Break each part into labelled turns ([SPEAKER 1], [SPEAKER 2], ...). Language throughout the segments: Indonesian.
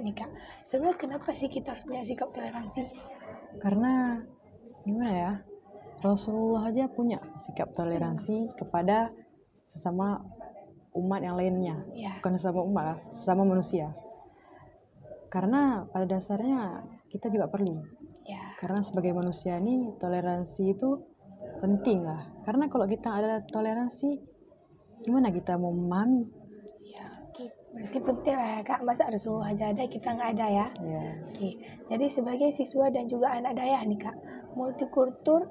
[SPEAKER 1] nih Kak, sebenarnya kenapa sih kita harus punya sikap toleransi?
[SPEAKER 2] Karena gimana ya, Rasulullah aja punya sikap toleransi kepada sesama umat yang lainnya.
[SPEAKER 1] Ya,
[SPEAKER 2] Bukan sesama umat lah, sesama manusia. Karena pada dasarnya kita juga perlu.
[SPEAKER 1] ya,
[SPEAKER 2] Karena sebagai manusia ini toleransi itu penting lah. Karena kalau kita ada toleransi, gimana kita mau memahami?
[SPEAKER 1] ya. Oke, berarti penting lah ya Kak. Masa Rasulullah aja ada kita nggak ada ya?
[SPEAKER 2] Ya,
[SPEAKER 1] Oke, jadi sebagai siswa dan juga anak dayah nih Kak, multikultur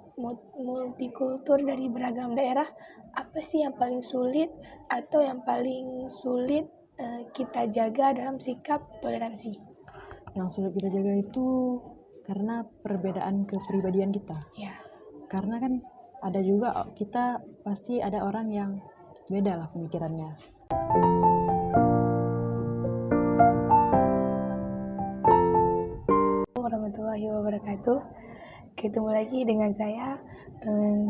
[SPEAKER 1] dari beragam daerah, apa sih yang paling sulit atau yang paling sulit kita jaga dalam sikap toleransi?
[SPEAKER 2] yang sulit kita jaga itu karena perbedaan kepribadian kita.
[SPEAKER 1] Ya,
[SPEAKER 2] Karena kan ada juga kita pasti ada orang yang beda lah pemikirannya.
[SPEAKER 1] warahmatullahi wabarakatuh. Ketemu lagi dengan saya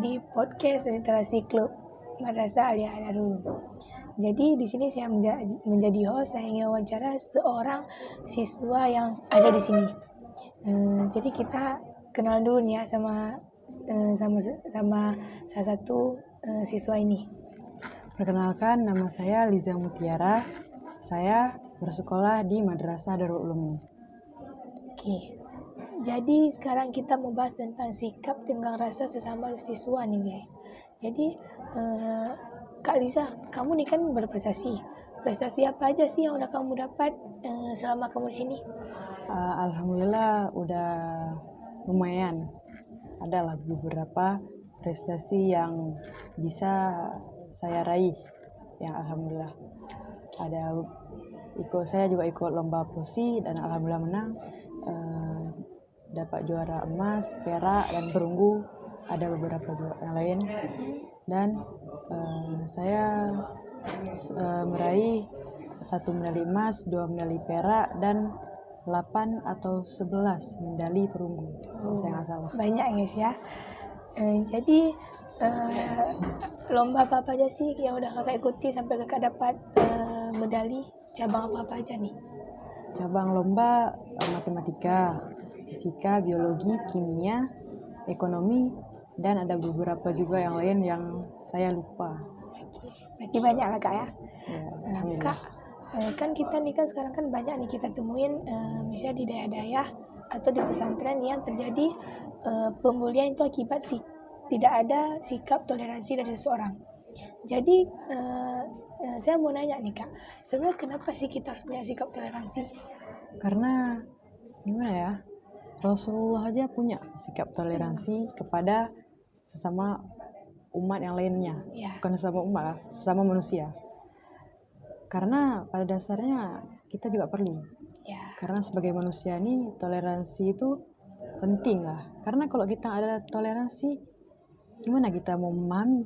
[SPEAKER 1] di podcast Literasi Club Madrasah Aliyah Darul. Jadi di sini saya menjadi host, saya ingin wawancara seorang siswa yang ada di sini. Jadi kita kenal dulu nih ya sama salah satu siswa ini.
[SPEAKER 2] Perkenalkan, nama saya Liza Mutiara. Saya bersekolah di Madrasah Darul Ulum.
[SPEAKER 1] Oke. Jadi sekarang kita mau bahas tentang sikap tenggang rasa sesama siswa nih guys. Jadi Kak Liza, kamu nih kan berprestasi. Prestasi apa aja sih yang udah kamu dapat selama kamu di sini?
[SPEAKER 2] Alhamdulillah udah lumayan. Adalah beberapa prestasi yang bisa saya raih. Yang alhamdulillah saya juga ikut lomba posi dan alhamdulillah menang. Dapat juara emas, perak, dan perunggu. Ada beberapa juga yang lain. Dan saya meraih 1 medali emas, 2 medali perak, dan 8 atau 11 medali perunggu. Saya nggak salah.
[SPEAKER 1] Banyak guys ya. Jadi lomba apa aja sih yang udah kakak ikuti sampai kakak dapat medali? Cabang apa aja nih?
[SPEAKER 2] Cabang lomba matematika, fisika, biologi, kimia, ekonomi, dan ada beberapa juga yang lain yang saya lupa.
[SPEAKER 1] Berarti banyak lah kak ya.
[SPEAKER 2] Ya,
[SPEAKER 1] Kak, kan kita nih kan sekarang kan banyak nih kita temuin misalnya di daerah-daerah atau di pesantren yang terjadi pembulian itu akibat tidak ada sikap toleransi dari seseorang. Jadi saya mau nanya nih kak, sebenarnya kenapa sih kita harus punya sikap toleransi?
[SPEAKER 2] Karena gimana ya, Rasulullah aja punya sikap toleransi kepada sesama umat yang lainnya.
[SPEAKER 1] Ya,
[SPEAKER 2] Bukan sesama umat lah, sesama manusia. Karena pada dasarnya kita juga perlu.
[SPEAKER 1] ya.
[SPEAKER 2] Karena sebagai manusia ini toleransi itu penting lah. Karena kalau kita ada toleransi, gimana kita mau memahami?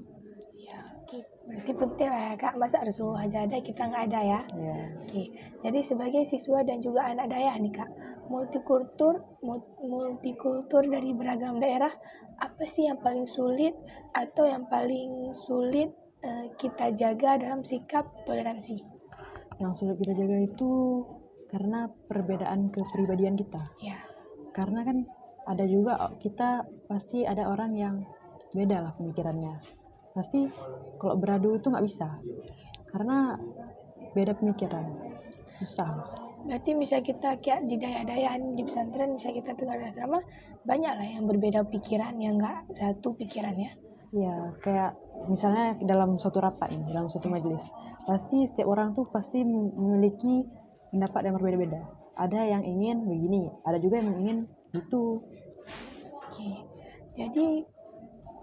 [SPEAKER 1] Ya, oke. Berarti penting lah ya kak, masa Rasulullah aja ada kita nggak ada ya?
[SPEAKER 2] Ya,
[SPEAKER 1] Oke, jadi sebagai siswa dan juga anak dayah nih kak, multikultur dari beragam daerah, apa sih yang paling sulit atau yang paling sulit kita jaga dalam sikap toleransi?
[SPEAKER 2] yang sulit kita jaga itu karena perbedaan kepribadian kita.
[SPEAKER 1] Ya,
[SPEAKER 2] Karena kan ada juga kita pasti ada orang yang beda lah pemikirannya. Pasti kalau beradu itu nggak bisa. Karena beda pemikiran. Susah.
[SPEAKER 1] berarti misalnya kita kayak di dayah-dayah di pesantren, misalnya kita tinggal di asrama, banyak lah yang berbeda pikiran, yang nggak satu pikirannya.
[SPEAKER 2] Ya, kayak misalnya dalam suatu rapat nih, dalam suatu majelis. Pasti setiap orang tuh pasti memiliki pendapat yang berbeda-beda. Ada yang ingin begini, ada juga yang ingin gitu.
[SPEAKER 1] Oke, jadi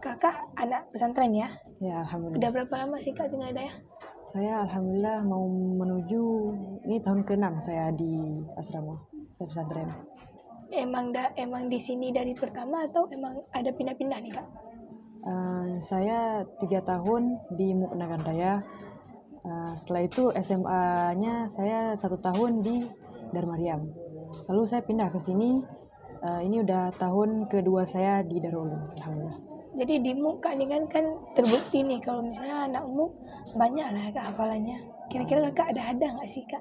[SPEAKER 1] kakak anak pesantren ya?
[SPEAKER 2] Ya, alhamdulillah.
[SPEAKER 1] Udah berapa lama sih kak tinggal di dayah?
[SPEAKER 2] Saya alhamdulillah mau menuju ini tahun ke-6 saya di asrama pesantren.
[SPEAKER 1] Emang di sini dari pertama atau emang ada pindah-pindah nih kak?
[SPEAKER 2] Saya 3 tahun di Muknagan Raya. Setelah itu SMA-nya saya 1 tahun di Darmariam. Lalu saya pindah ke sini. Ini udah tahun kedua saya di Darul Ulum. Alhamdulillah.
[SPEAKER 1] Jadi di MUK kak ini kan terbukti nih kalau misalnya anak MUK banyak lah kak hafalannya. Kira-kira kakak ada nggak sih kak?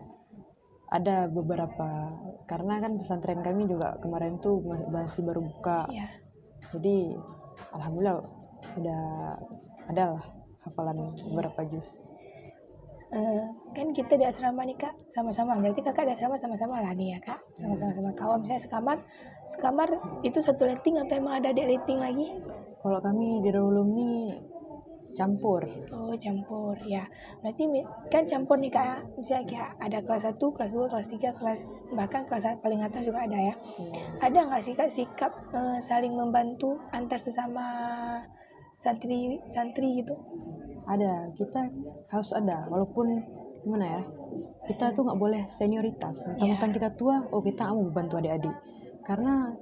[SPEAKER 2] ada beberapa, karena kan pesantren kami juga kemarin tuh masih baru buka,
[SPEAKER 1] Ya.
[SPEAKER 2] jadi alhamdulillah udah ada lah hafalan beberapa juz.
[SPEAKER 1] Kan kita di asrama nih kak, sama-sama. Berarti kakak di asrama sama-sama lah nih ya kak, sama-sama kawan. Misalnya sekamar itu satu letting atau emang ada adik letting lagi?
[SPEAKER 2] Kalau kami di Darul Ulum nih campur.
[SPEAKER 1] Oh campur ya. Berarti kan campur nih kak. Misalnya kayak ada kelas 1, kelas 2, kelas 3, bahkan kelas paling atas juga ada ya. Ada nggak sih kak sikap saling membantu antar sesama santri gitu?
[SPEAKER 2] Ada, kita harus ada, walaupun gimana ya, kita tuh nggak boleh senioritas, mentang-mentang kita tua, kita nggak mau bantu adik-adik, karena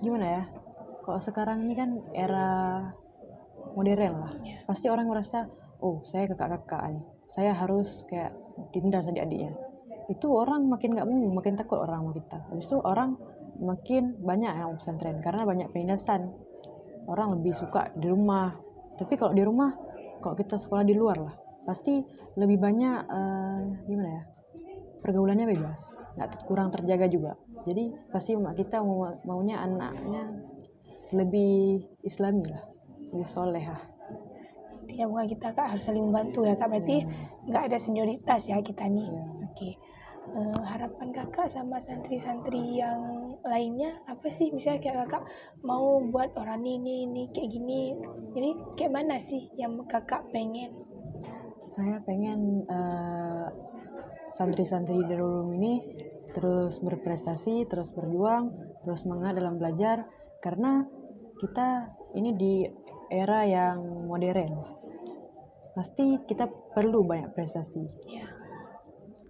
[SPEAKER 2] gimana ya, kalau sekarang ini kan era modern lah, pasti orang merasa, saya kakak-kakak nih, saya harus kayak tindas adik-adiknya, itu orang makin nggak mau, makin takut orang sama kita, habis itu orang makin banyak yang pesantren, karena banyak penindasan, orang lebih suka di rumah, tapi kalau di rumah, kalau kita sekolah di luar lah, pasti lebih banyak gimana ya, pergaulannya bebas, nggak kurang terjaga juga. Jadi pasti kita maunya anaknya lebih islami lah, lebih soleh lah.
[SPEAKER 1] Intinya bukan kita kak harus saling membantu ya kak. Berarti nggak ada senioritas ya kita nih. Oke. Harapan kakak sama santri-santri yang lainnya apa sih? Misalnya kayak kakak mau buat orang ini kayak gini, jadi kayak mana sih yang kakak pengen?
[SPEAKER 2] Saya pengen santri-santri Darul Ulum ini terus berprestasi, terus berjuang, terus semangat dalam belajar, karena kita ini di era yang modern, pasti kita perlu banyak prestasi.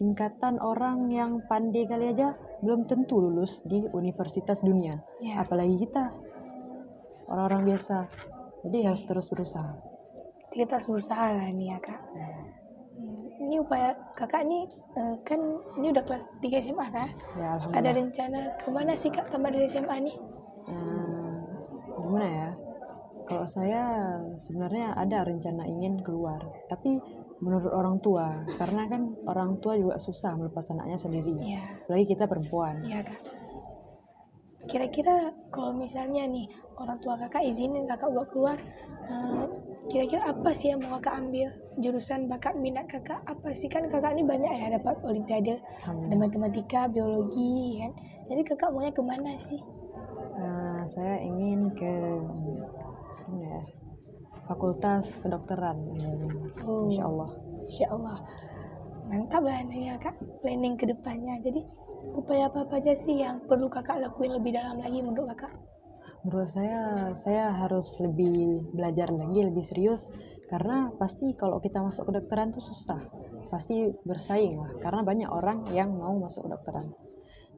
[SPEAKER 2] Tingkatan orang yang pandai kali aja belum tentu lulus di universitas dunia, apalagi kita orang-orang biasa. Jadi harus terus berusaha.
[SPEAKER 1] Kita harus berusaha lah nih ya kak. Ini upaya kakak nih kan ini udah kelas 3 SMA kan?
[SPEAKER 2] Ya, alhamdulillah.
[SPEAKER 1] Ada rencana kemana sih kak tamat dari SMA nih?
[SPEAKER 2] Gimana ya? Kalau saya sebenarnya ada rencana ingin keluar, tapi menurut orang tua, karena kan orang tua juga susah melepas anaknya sendiri, apalagi kita perempuan.
[SPEAKER 1] Iya kak. Kira-kira kalau misalnya nih orang tua kakak izinin kakak buat keluar, kira-kira apa sih yang mau kakak ambil? Jurusan bakat minat kakak apa sih? Kan kakak ini banyak ya dapat olimpiade, ada matematika, biologi kan. Jadi kakak maunya kemana sih?
[SPEAKER 2] Saya ingin ke fakultas kedokteran. Insya Allah.
[SPEAKER 1] Insya Allah. Mantap lah ini ya kak, planning ke depannya. Jadi upaya apa aja sih yang perlu kakak lakuin lebih dalam lagi menurut kakak?
[SPEAKER 2] Menurut saya harus lebih belajar lagi, lebih serius, karena pasti kalau kita masuk kedokteran tuh susah, pasti bersaing lah, karena banyak orang yang mau masuk kedokteran.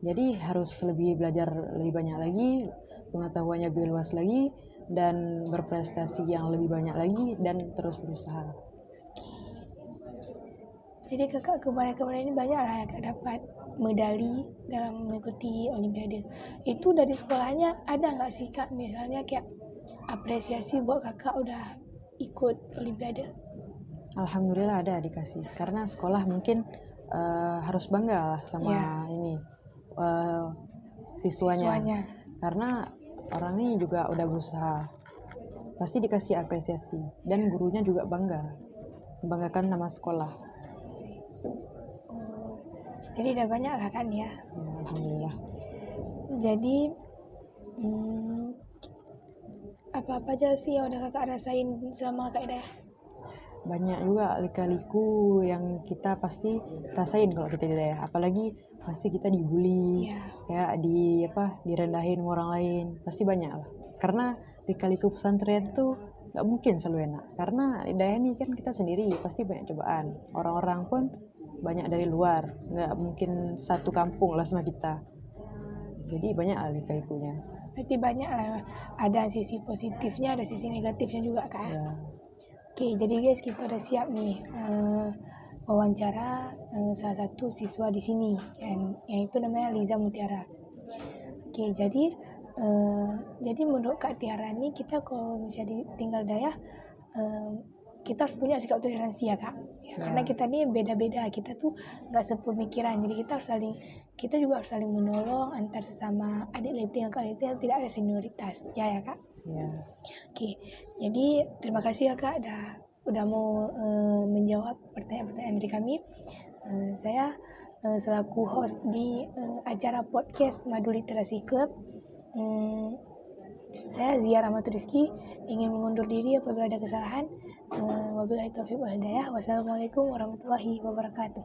[SPEAKER 2] Jadi harus lebih belajar lebih banyak lagi, pengetahuannya lebih luas lagi, dan berprestasi yang lebih banyak lagi, dan terus berusaha.
[SPEAKER 1] Jadi kakak kemarin-kemarin ini banyak lah ya kak dapat medali dalam mengikuti olimpiade. Itu dari sekolahnya ada nggak sih kak misalnya kayak apresiasi buat kakak udah ikut olimpiade?
[SPEAKER 2] Alhamdulillah ada dikasih, karena sekolah mungkin harus bangga lah sama ini siswanya, karena orang ini juga udah berusaha, pasti dikasih apresiasi, dan gurunya juga membanggakan nama sekolah.
[SPEAKER 1] Jadi udah banyak lah kan ya?
[SPEAKER 2] Alhamdulillah.
[SPEAKER 1] Jadi apa-apa aja sih yang udah kakak rasain selama kakak ada?
[SPEAKER 2] Banyak juga lika-liku yang kita pasti rasain kalau kita di daerah, apalagi pasti kita dibully, ya direndahin sama orang lain, pasti banyak lah. Karena lika-liku pesantren tuh nggak mungkin selalu enak, karena di daerah ini kan kita sendiri, pasti banyak cobaan. Orang-orang pun banyak dari luar, nggak mungkin satu kampung lah sama kita. Jadi banyak lah lika-likunya.
[SPEAKER 1] Berarti banyak lah, ada sisi positifnya, ada sisi negatifnya juga kan? Oke, jadi guys kita udah siap nih wawancara salah satu siswa di sini yang itu namanya Liza Mutiara. Oke, jadi menurut Kak Tiara nih kita kalau misalnya tinggal daerah kita harus punya sikap toleransi ya kak. Karena kita nih beda-beda, kita tuh nggak sepemikiran, jadi kita juga harus saling menolong antar sesama adik leteng kakak leteng yang tidak ada senioritas ya kak. Oke, jadi terima kasih ya kak udah mau menjawab pertanyaan-pertanyaan dari kami. Saya selaku host di acara podcast Madu Literasi Club, saya Zia Rahmatul Rizky ingin mengundur diri apabila ada kesalahan. Wabillahi taufiq wal hidayah. Wassalamualaikum warahmatullahi wabarakatuh.